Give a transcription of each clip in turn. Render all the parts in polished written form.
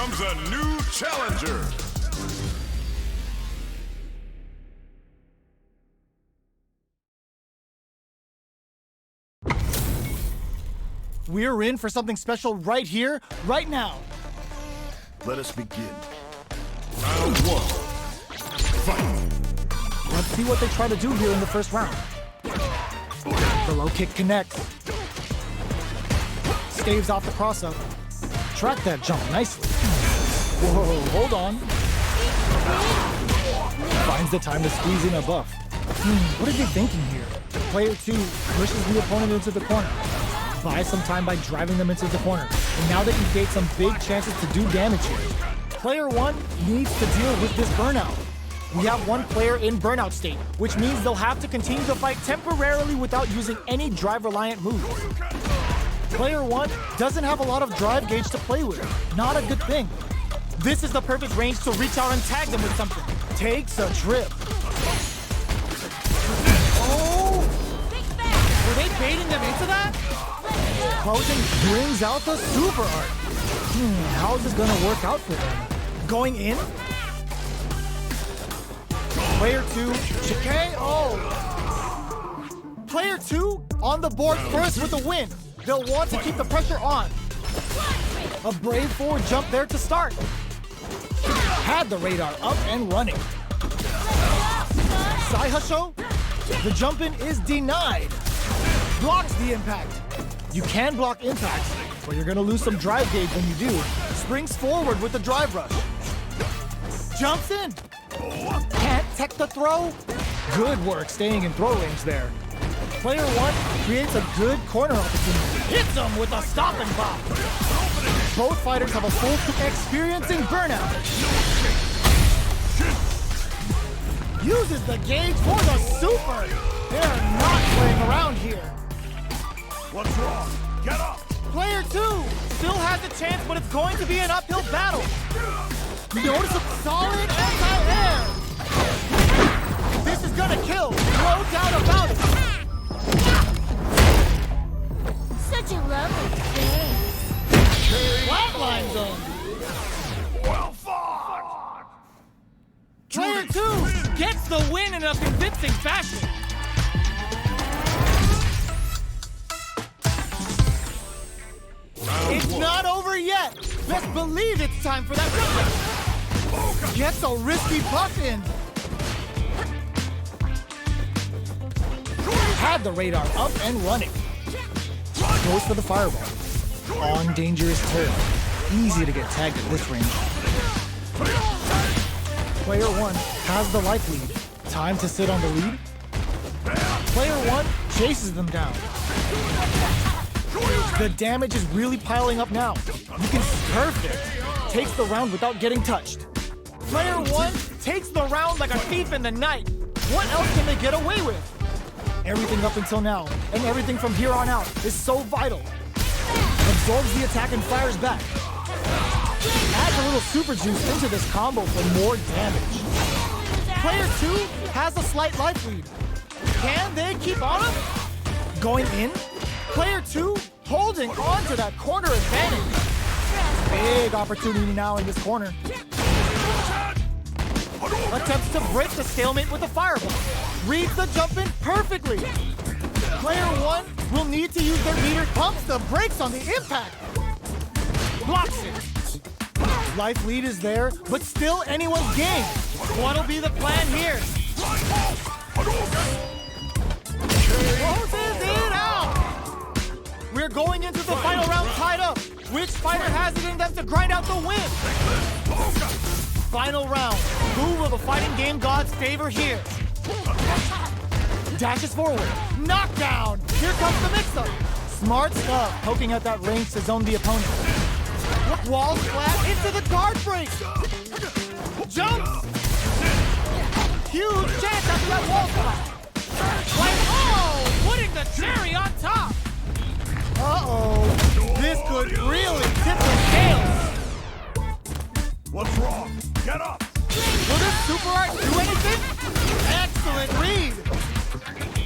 comes a new challenger. We're in for something special right here, right now. Let us begin. Round one. Fight. Let's see what they try to do here in the first round. The low kick connects. Staves off the cross-up. Track that jump nicely. Whoa, hold on. Finds the time to squeeze in a buff. What are they thinking here? Player 2 pushes the opponent into the corner. Buys some time by driving them into the corner. And now they can create some big chances to do damage here. Player 1 needs to deal with this burnout. We have one player in burnout state, which means they'll have to continue to fight temporarily without using any drive-reliant moves. Player 1 doesn't have a lot of drive gauge to play with. Not a good thing. This is the perfect range to reach out and tag them with something. Takes a trip. Oh! Were they baiting them into that? Closing brings out the super art. How's this gonna work out for them? Going in? Player 2, chicane, oh! Player 2 on the board first with the win. They'll want to keep the pressure on. A brave forward jump there to start. Had the radar up and running. Saihasho, the jump in is denied. Blocks the impact. You can block impacts, but you're gonna lose some drive gauge when you do. Springs forward with the drive rush. Jumps in. Can't tech the throw. Good work staying in throw range there. Player 1 creates a good corner opportunity. Hits him with a stop and pop. Both fighters have a full experiencing burnout. Uses the gauge for the super. They're not playing around here. What's wrong? Get up! Player 2 still has a chance, but it's going to be an uphill battle. Notice a solid anti-air. This is gonna kill, no doubt about it. Such a lovely face. Flatline zone. Well fought! Player 2 gets the win in a convincing fashion. It's not over yet. Best believe it's time for that comeback. Gets a risky buff in. Had the radar up and running. Goes for the fireball. On dangerous turn. Easy to get tagged at this range. Player 1 has the life lead. Time to sit on the lead. Player 1 chases them down. The damage is really piling up now. You can perfect. Takes the round without getting touched. Player 1 takes the round like a thief in the night. What else can they get away with? Everything up until now, and everything from here on out, is so vital. Absorbs the attack and fires back. Adds a little super juice into this combo for more damage. Player 2 has a slight life lead. Can they keep on him? Going in? Player 2 holding on to that corner advantage. Big opportunity now in this corner. Attempts to break the stalemate with a fireball. Reads the jump in perfectly. Player 1 will need to use their meter. Pumps the brakes on the impact. Blocks it. Life lead is there, but still anyone's game. What'll be the plan here? Closes it out. We're going into the final round tied up. Which fighter has it in them to grind out the win? Final round. Who will the fighting game gods favor here? Dashes forward. Knockdown. Here comes the mix-up. Smart stuff, poking at that range to zone the opponent. Wall splash into the guard break. Jumps. Huge chance after that wall splash. Like, oh, putting the cherry on top. Uh-oh. This could really tip the scales. What's wrong? Get up! Will this super art do anything? Excellent read.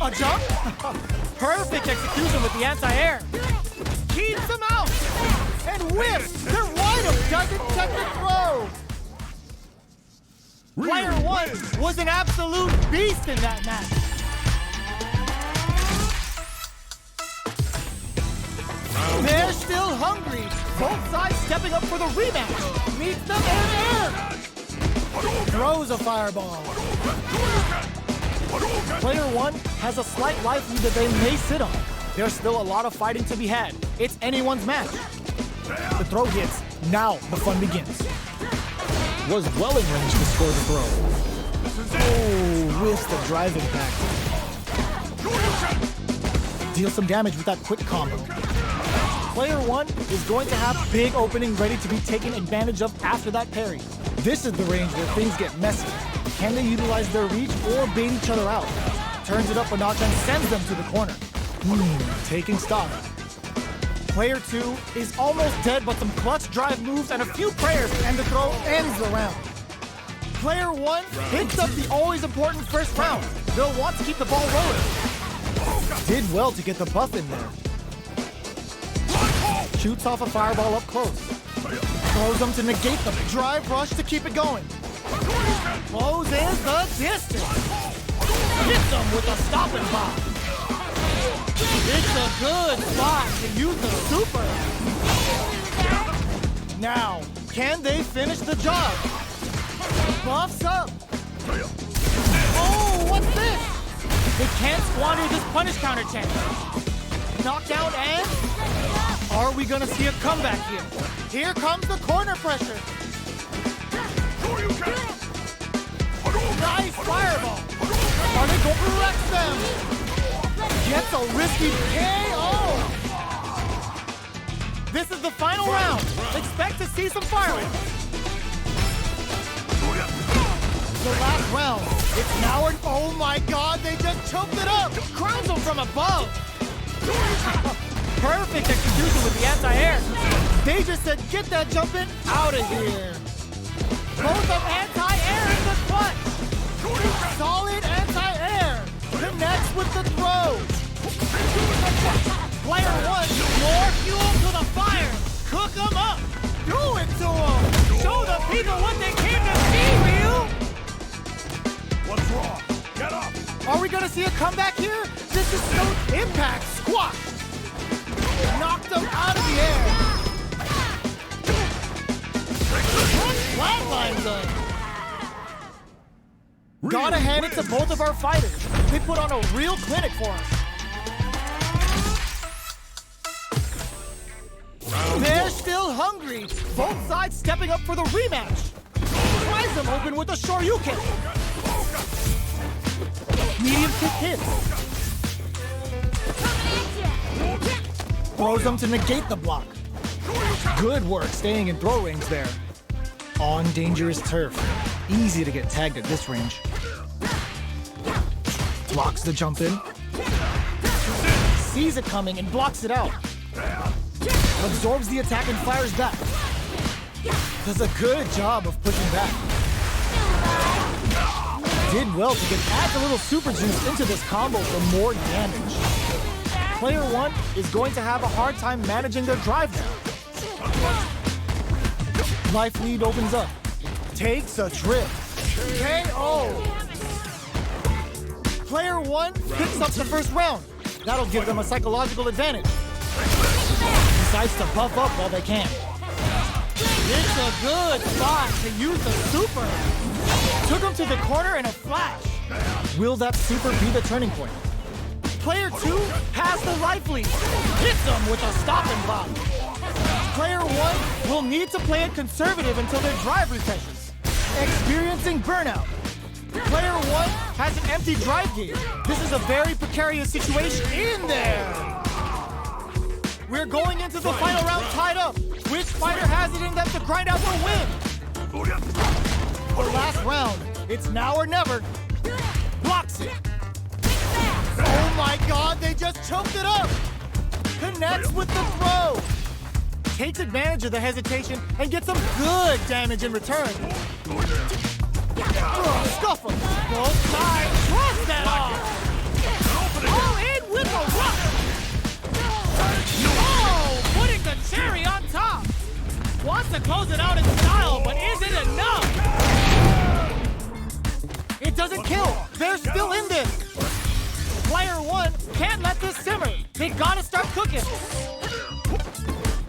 A jump? Perfect execution with the anti-air. Keeps them out. And whips. They're wide Jacob doesn't check the throw. Player 1 was an absolute beast in that match. They're still hungry. Both sides stepping up for the rematch. Meets them in air. Throws a fireball. Player 1 has a slight life lead that they may sit on. There's still a lot of fighting to be had. It's anyone's match. The throw hits. Now the fun begins. Was well in range to score the throw. Oh, whiffs the drive impact. Deal some damage with that quick combo. Player 1 is going to have big opening ready to be taken advantage of after that parry. This is the range where things get messy. Can they utilize their reach or bait each other out? Turns it up a notch and sends them to the corner. Taking stock. Player 2 is almost dead, but some clutch drive moves and a few prayers, and the throw ends the round. Player 1 hits up the always important first round. They'll want to keep the ball rolling. Did well to get the buff in there. Shoots off a fireball up close. Throws them to negate the drive rush to keep it going. Closes the distance. Hits them with a stopping bomb. It's a good spot to use the super. Now, can they finish the job? Buffs up. Oh, what's this? They can't squander this punish counter chance. Knockdown and... Are we gonna see a comeback here? Here comes the corner pressure. Nice fireball. Are they going to wreck them? Gets a risky KO. This is the final round. Expect to see some fireworks. The last round. It's now an... Oh my God, they just choked it up. Crowns them from above. Perfect execution with the anti-air. They just said, get that jumping out of here. Both of anti-air in the clutch. Solid anti-air. Connects with the throw. Player 1, more fuel to the fire. Cook them up. Do it to them. Show the people what they came to see, Ryu. What's wrong? Get up! Are we going to see a comeback here? This is so impact squash. Knocked them out of the air. Flatlines them. Gotta hand it to both of our fighters. They put on a real clinic for us. They're still hungry. Both sides stepping up for the rematch. Tries them open with a Shoryuken. Medium kick hits. Throws them to negate the block. Good work staying in throw range there. On dangerous turf. Easy to get tagged at this range. Blocks the jump in. Sees it coming and blocks it out. Absorbs the attack and fires back. Does a good job of pushing back. Did well to adds a little super juice into this combo for more damage. Player 1 is going to have a hard time managing their drive now. Life lead opens up. Takes a trip. KO. Player 1 picks up the first round. That'll give them a psychological advantage. Decides to buff up while they can. It's a good spot to use the super. Took him to the corner in a flash. Will that super be the turning point? Player 2 has the life lead. Hits him with a stopping block. Player 1 will need to play it conservative until their drive refreshes. Experiencing burnout. Player 1 has an empty drive gauge. This is a very precarious situation in there. We're going into the final round tied up. Which fighter has it in them to grind out the win? The last round. It's now or never. Blocks it. Oh my God, they just choked it up. Connects with the throw. Takes advantage of the hesitation and gets some good damage in return. Scuff him. Both sides thrust that off. All in with a rush. Oh, putting the cherry on top. Wants to close it out in style, but is it enough? It doesn't kill. They're still in this. Player 1 can't let this simmer. They gotta start cooking.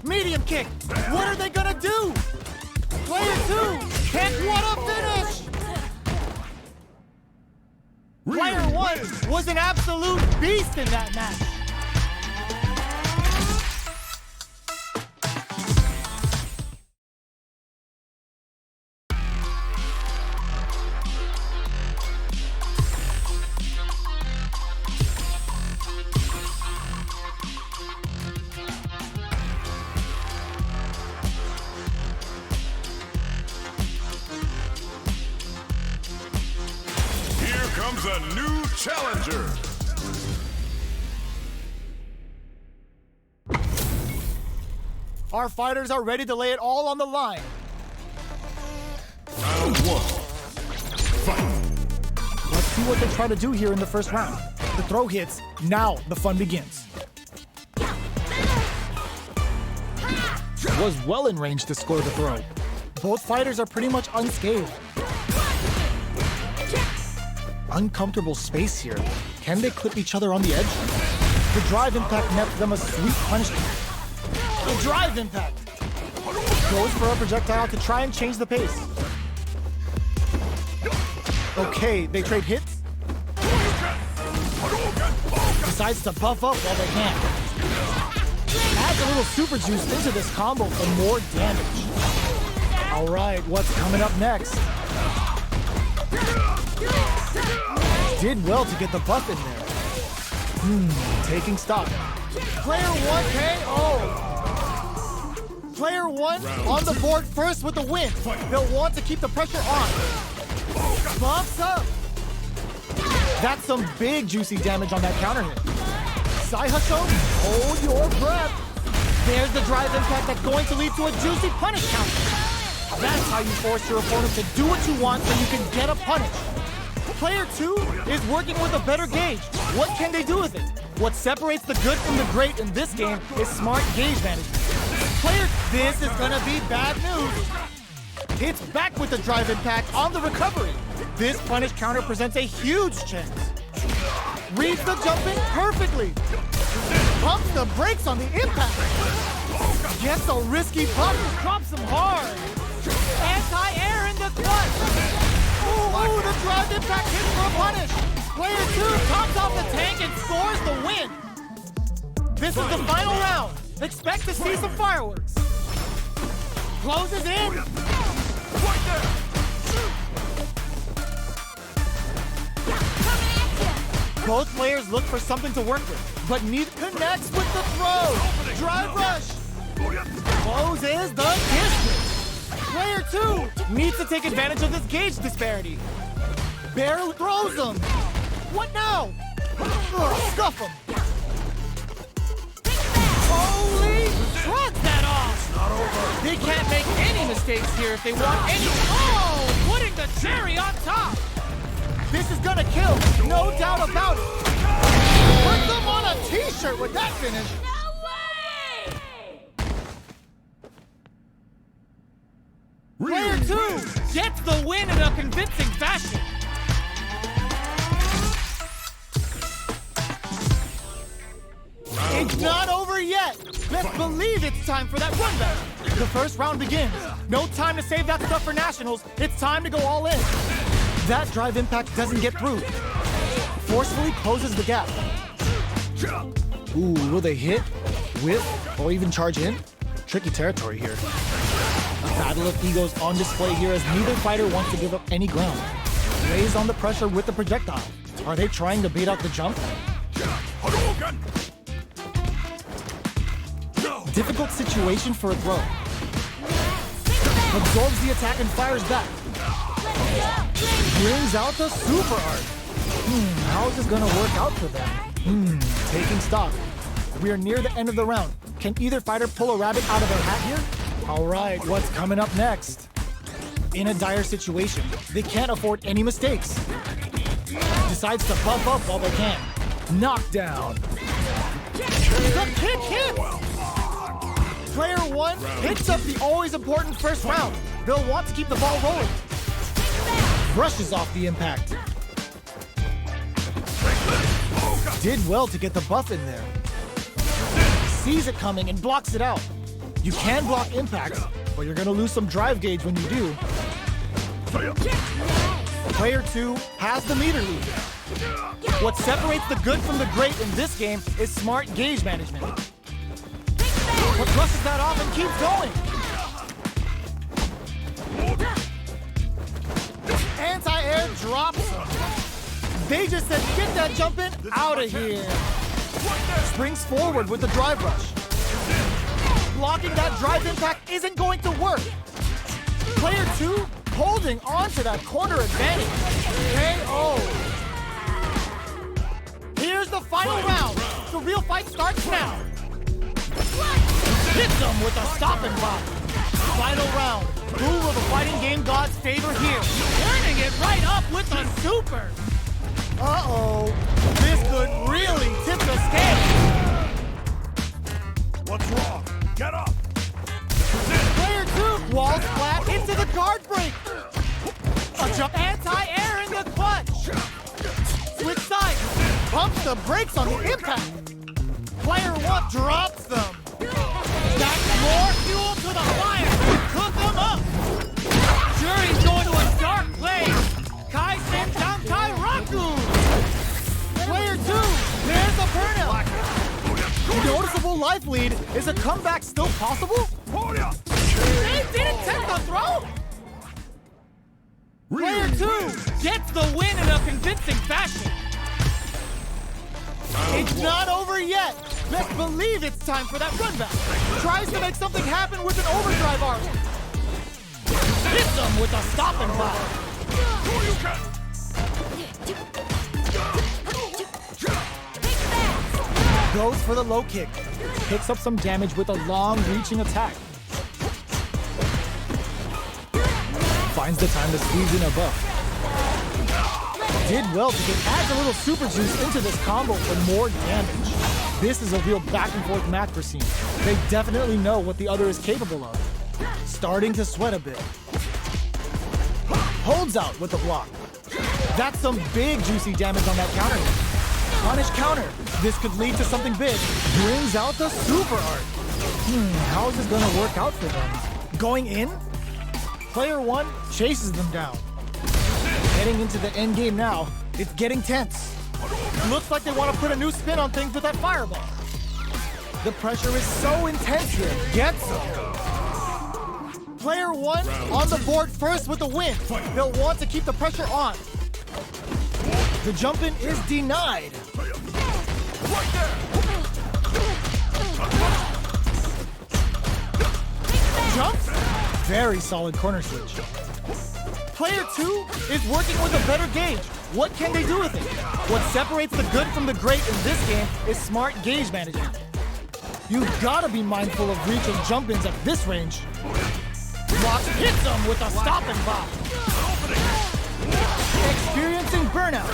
Medium kick. What are they gonna do? Player 2 can't what a finish. Player 1 was an absolute beast in that match. Comes a new challenger. Our fighters are ready to lay it all on the line. Round 1. Fight. Let's see what they try to do here in the first round. The throw hits. Now the fun begins. Was well in range to score the throw. Both fighters are pretty much unscathed. Uncomfortable space here. Can they clip each other on the edge? The drive impact nets them a sweet punishment. The drive impact goes for a projectile to try and change the pace. Okay, they trade hits. Decides to buff up while they can. Adds a little super juice into this combo for more damage. All right, what's coming up next? Did well to get the buff in there. Taking stock. Player 1 KO. Player 1 on the board first with the win. They'll want to keep the pressure on. Bumps up. That's some big juicy damage on that counter hit. Saihacho, hold your breath. There's the drive impact that's going to lead to a juicy punish counter. That's how you force your opponent to do what you want so you can get a punish. Player 2 is working with a better gauge. What can they do with it? What separates the good from the great in this game is smart gauge management. Player, this is gonna be bad news. It's back with the drive impact on the recovery. This punish counter presents a huge chance. Reads the jump in perfectly. Pumps the brakes on the impact. Gets a risky pump, drops him hard. Anti-air in the clutch. Ooh, the drive impact hits for a punish. Player 2 tops off the tank and scores the win. This is the final round. Expect to see some fireworks. Closes in. Right there. Both players look for something to work with, but neither connects with the throw. Drive rush. Closes the distance. Player 2 needs to take advantage of this gauge disparity. Barely throws him. What now? Scuff him. Holy, shrugs that off. Not over. They can't make any mistakes here if they want any. Oh, putting the cherry on top. This is gonna kill, no doubt about it. Put them on a t-shirt with that finish. Player 2 gets the win in a convincing fashion. It's not over yet. Let's believe it's time for that run back. The first round begins. No time to save that stuff for nationals. It's time to go all in. That drive impact doesn't get through. Forcefully closes the gap. Ooh, will they hit, whip, or even charge in? Tricky territory here. A battle of egos on display here as neither fighter wants to give up any ground. Lays on the pressure with the projectile. Are they trying to bait out the jump? Difficult situation for a throw. Absorbs the attack and fires back. Brings out the super art. How is this gonna work out for them? Taking stock. We are near the end of the round. Can either fighter pull a rabbit out of their hat here? All right, what's coming up next? In a dire situation, they can't afford any mistakes. Decides to bump up while they can. Knockdown. The kick hits! Player 1 picks up the always important first round. They'll want to keep the ball rolling. Brushes off the impact. Did well to get the buff in there. Sees it coming and blocks it out. You can block impacts, but you're gonna lose some drive gauge when you do. Player 2 has the meter lead. What separates the good from the great in this game is smart gauge management. But brushes that off and keeps going. Anti-air drops him. They just said, get that jumping out of here. Springs forward with the drive rush. Blocking that drive impact isn't going to work. Player 2 holding on to that corner advantage. KO. Here's the final round. The real fight starts now. Hits him with a stop and block. Final round. Who will the fighting game gods favor here? Turning it right up with a super. Uh-oh. This could really tip the scale. What's wrong? Get up! Player 2 walls flat into the guard break. A jump anti-air in the clutch. Switch sides. Pumps the brakes on the impact. Player 1 drops them. That's more fuel to the fire. Cook them up. Jury's going to a dark place. Kai sends down Kairaku. Player 2, there's a burnout. Noticeable life lead. Is a comeback still possible? They didn't take the throw. Player 2 gets the win in a convincing fashion. It's not over yet. Best believe it's time for that run back. Tries to make something happen with an overdrive arc. Hits him with a stop and block. Goes for the low kick. Picks up some damage with a long-reaching attack. Finds the time to squeeze in a buff. Did well to adds a little super juice into this combo for more damage. This is a real back and forth match for Scene. They definitely know what the other is capable of. Starting to sweat a bit. Holds out with the block. That's some big juicy damage on that counter hit. Punish counter. This could lead to something big. Brings out the super art. How is this gonna work out for them? Going in? Player 1 chases them down. Heading into the end game now. It's getting tense. Looks like they want to put a new spin on things with that fireball. The pressure is so intense here. Gets them. Player 1 on the board first with the win. They'll want to keep the pressure on. The jump in is denied. Jumps. Very solid corner switch. Player 2 is working with a better gauge. What can they do with it? What separates the good from the great in this game is smart gauge management. You've got to be mindful of reach and jump-ins at this range. Block hits them with a stop and bop. Experiencing burnout.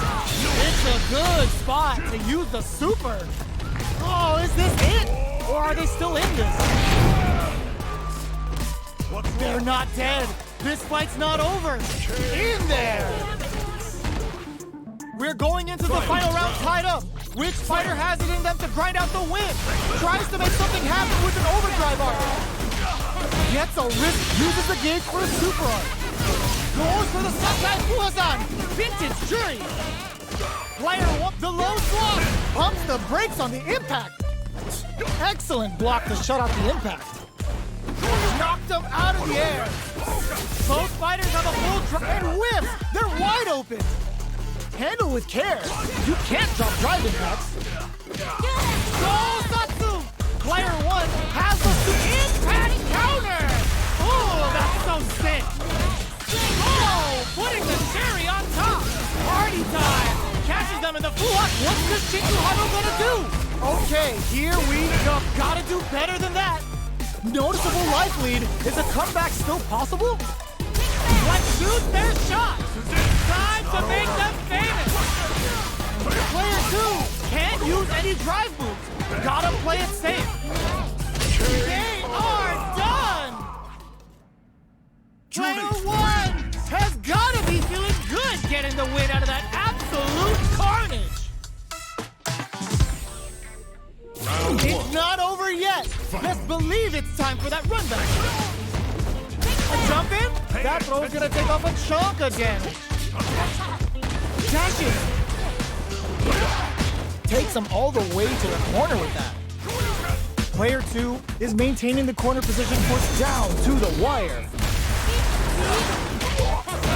It's a good spot to use the super. Oh, is this it? Or are they still in this? They're not dead. This fight's not over. In there. We're going into the final round tied up. Which fighter has it in them to grind out the win? Tries to make something happen with an overdrive arc. Gets a risk, uses the gauge for a super arc. Goes for the Sakai Fuhasan. Vintage Jury. Player 1, the low block. Pumps the brakes on the impact. Excellent block to shut out the impact. Knocked them out of the air. Both fighters have a full drive and whiffs. They're wide open. Handle with care. You can't drop drive impacts. Go Satsu! Player 1 has the impact counter. Oh, that's so sick. Oh, putting the cherry on top. Party time. Catches them in the full-up. What's this Shinjuhano gonna do? Okay, here we go. Gotta do better than that. Noticeable life lead. Is a comeback still possible? Let's shoot their shot. Time to make them famous. Player 2 can't use any drive moves. Gotta play it safe. They are done! Player one has gotta be feeling good getting the win out of that absolute carnage! It's not over yet! Let's believe it's time for that run back! A jump in? That throw's gonna take off a chunk of damage! Dashes! Takes him all the way to the corner with that. Player two is maintaining the corner position, pushed down to the wire.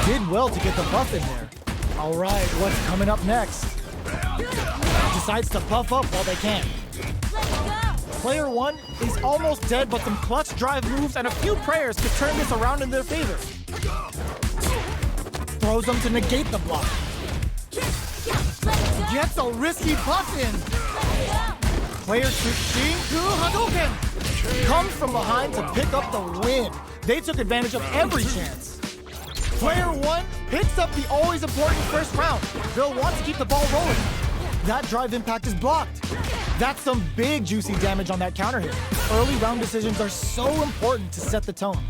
Did well to get the buff in there. All right, what's coming up next? Decides to buff up while they can. Player one is almost dead, but some clutch drive moves and a few prayers could turn this around in their favor. Throws them to negate the block. Gets a risky buff in. Player two, Hadouken, comes from behind to pick up the win. They took advantage of every chance. Player one picks up the always important first round. They'll want to keep the ball rolling. That drive impact is blocked. That's some big juicy damage on that counter hit. Early round decisions are so important to set the tone.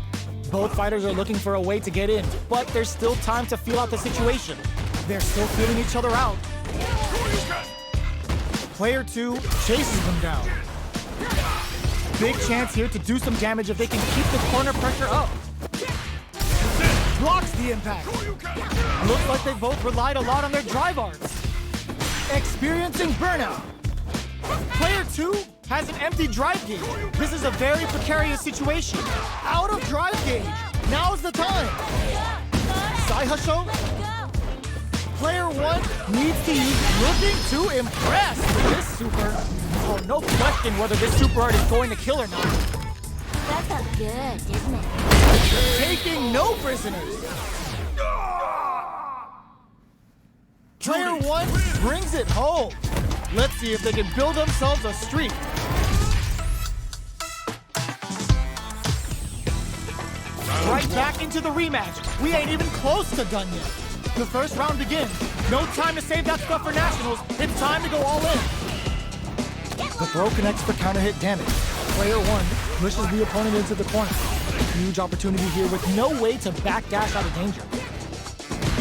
Both fighters are looking for a way to get in, but there's still time to feel out the situation. They're still feeling each other out. Player two chases them down. Big chance here to do some damage if they can keep the corner pressure up. Blocks the impact. Looks like they both relied a lot on their drive arts. Experiencing burnout. Player two has an empty drive gauge. This is a very precarious situation. Out of drive gauge. Now's the time. Saihasho. Player one needs to use looking to impress with this super. Oh, no question whether this super art is going to kill or not. That felt good, didn't it? Taking no prisoners. Player one brings it home. Let's see if they can build themselves a streak. Right back into the rematch. We ain't even close to done yet. The first round begins. No time to save that stuff for nationals. It's time to go all in. The throw connects for counter hit damage. Player one pushes the opponent into the corner. Huge opportunity here with no way to backdash out of danger.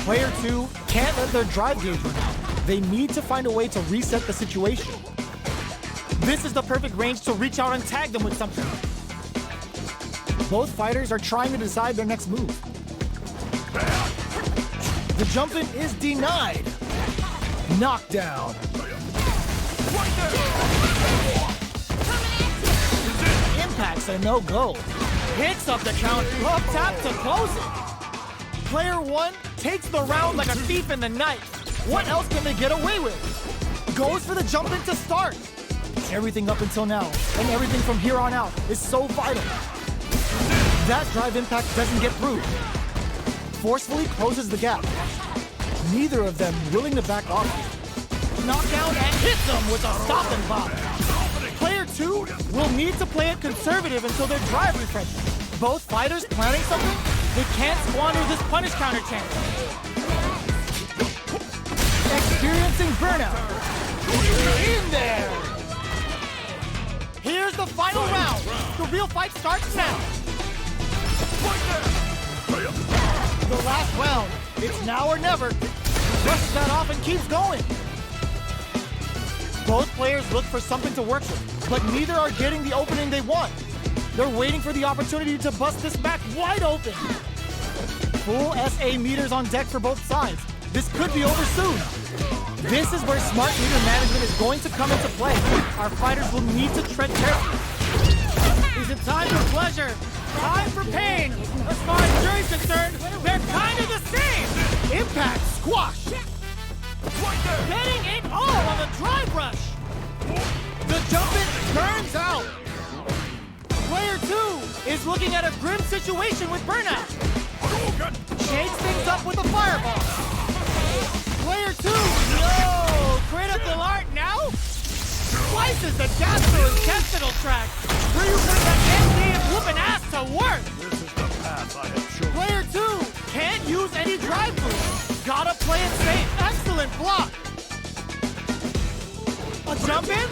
Player two can't let their drive gauge run out. They need to find a way to reset the situation. This is the perfect range to reach out and tag them with something. Both fighters are trying to decide their next move. The jump in is denied. Knockdown. Impact's a no-go. Hits up the count, up tap to close it. Player one takes the round like a thief in the night. What else can they get away with? Goes for the jump in to start. Everything up until now, and everything from here on out, is so vital. That drive impact doesn't get through. Forcefully closes the gap. Neither of them willing to back off. Knockdown and hits them with a stop and pop. Player two will need to play it conservative until their drive refreshes. Both fighters planning something? They can't squander this punish counter chance. Experiencing burnout. In there. Here's the final round. The real fight starts now. The last round. It's now or never. Brushes that off and keeps going. Both players look for something to work with, but neither are getting the opening they want. They're waiting for the opportunity to bust this match wide open. Full SA meters on deck for both sides. This could be over soon. This is where smart meter management is going to come into play. Our fighters will need to tread carefully. Is it time for pleasure? Time for pain! As far as jury's concerned, they're kind of the same! Impact squash! Getting it all on the drive rush! The jump in turns out! Player two is looking at a grim situation with burnout. Shakes things up with a fireball. Player two, no! Critical art now? Slices the gastrointestinal tract. Where you put that MD and whooping ass to work. This is the path I have chosen. Player two can't use any drive moves. Gotta play it safe. Excellent block. A jump in?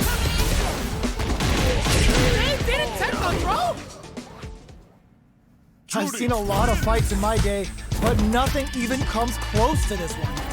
They didn't take the throw. I've seen a lot of fights in my day, but nothing even comes close to this one.